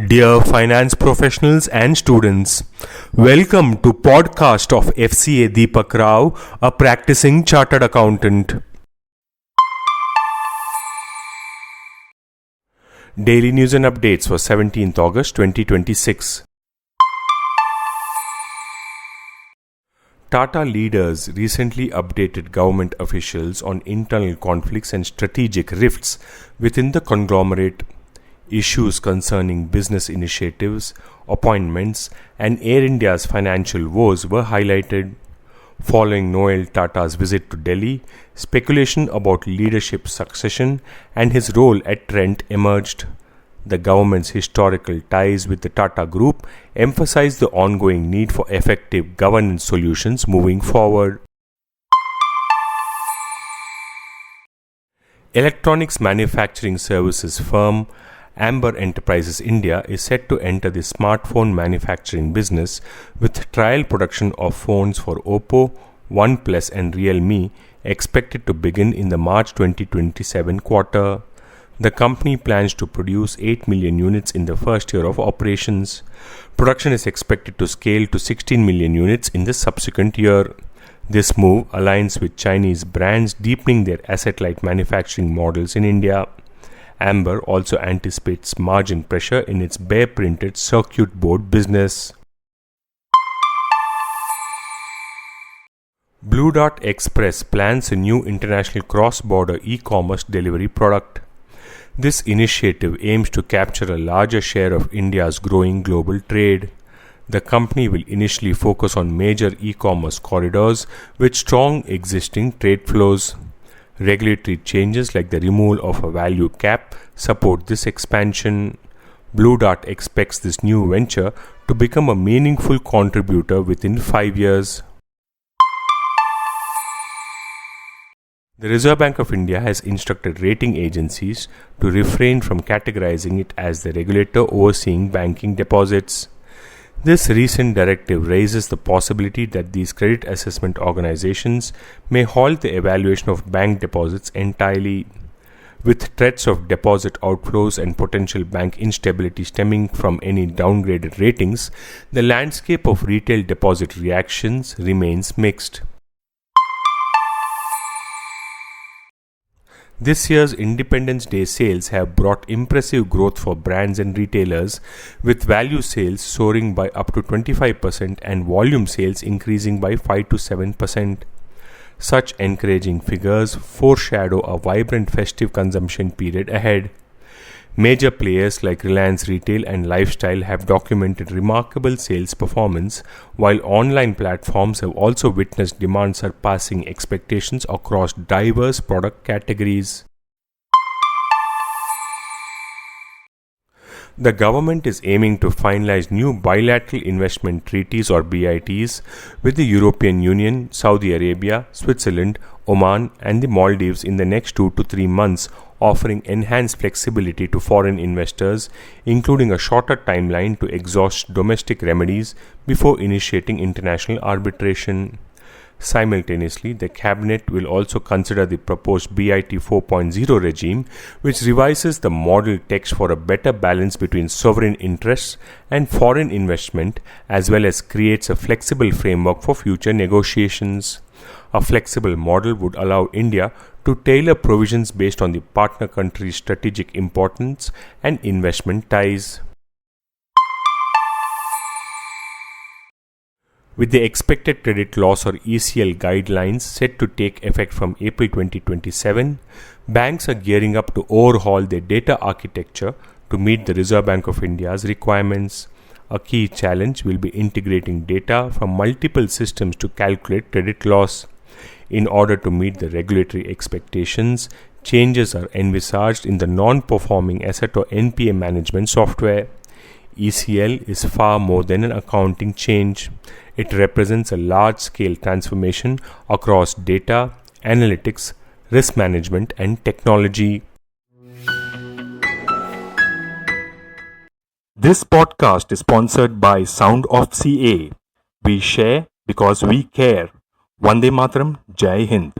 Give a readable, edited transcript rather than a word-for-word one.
Dear finance professionals and students, welcome to podcast of Fca Deepak Rao, a practicing chartered accountant. Daily news and updates for 17th August 2026. Tata leaders recently updated government officials on internal conflicts and strategic rifts within the conglomerate. Issues concerning business initiatives, appointments, and Air India's financial woes were highlighted. Following Noel Tata's visit to Delhi, speculation about leadership succession and his role at Trent emerged. The government's historical ties with the Tata Group emphasized the ongoing need for effective governance solutions moving forward. Electronics manufacturing services firm Amber Enterprises India is set to enter the smartphone manufacturing business with trial production of phones for Oppo, OnePlus and Realme expected to begin in the March 2027 quarter. The company plans to produce 8 million units in the first year of operations. Production is expected to scale to 16 million units in the subsequent year. This move aligns with Chinese brands deepening their asset-light manufacturing models in India. Amber also anticipates margin pressure in its bare-printed circuit board business. Blue Dot Express plans a new international cross-border e-commerce delivery product. This initiative aims to capture a larger share of India's growing global trade. The company will initially focus on major e-commerce corridors with strong existing trade flows. Regulatory changes like the removal of a value cap support this expansion. Blue Dart expects this new venture to become a meaningful contributor within 5 years. The Reserve Bank of India has instructed rating agencies to refrain from categorizing it as the regulator overseeing banking deposits. This recent directive raises the possibility that these credit assessment organizations may halt the evaluation of bank deposits entirely. With threats of deposit outflows and potential bank instability stemming from any downgraded ratings, the landscape of retail deposit reactions remains mixed. This year's Independence Day sales have brought impressive growth for brands and retailers, with value sales soaring by up to 25% and volume sales increasing by 5 to 7%. Such encouraging figures foreshadow a vibrant festive consumption period ahead. Major players like Reliance Retail and Lifestyle have documented remarkable sales performance, while online platforms have also witnessed demand surpassing expectations across diverse product categories. The government is aiming to finalize new bilateral investment treaties or BITs with the European Union, Saudi Arabia, Switzerland, Oman and the Maldives in the next 2 to 3 months, offering enhanced flexibility to foreign investors, including a shorter timeline to exhaust domestic remedies before initiating international arbitration. Simultaneously, the Cabinet will also consider the proposed BIT 4.0 regime, which revises the model text for a better balance between sovereign interests and foreign investment, as well as creates a flexible framework for future negotiations. A flexible model would allow India to tailor provisions based on the partner country's strategic importance and investment ties. With the expected credit loss or ECL guidelines set to take effect from April 2027, banks are gearing up to overhaul their data architecture to meet the Reserve Bank of India's requirements. A key challenge will be integrating data from multiple systems to calculate credit loss. In order to meet the regulatory expectations, changes are envisaged in the non-performing asset or NPA management software. ECL is far more than an accounting change. It represents a large-scale transformation across data, analytics, risk management, and technology. This podcast is sponsored by Sound of CA. We share because we care. Vande Mataram, Jai Hind.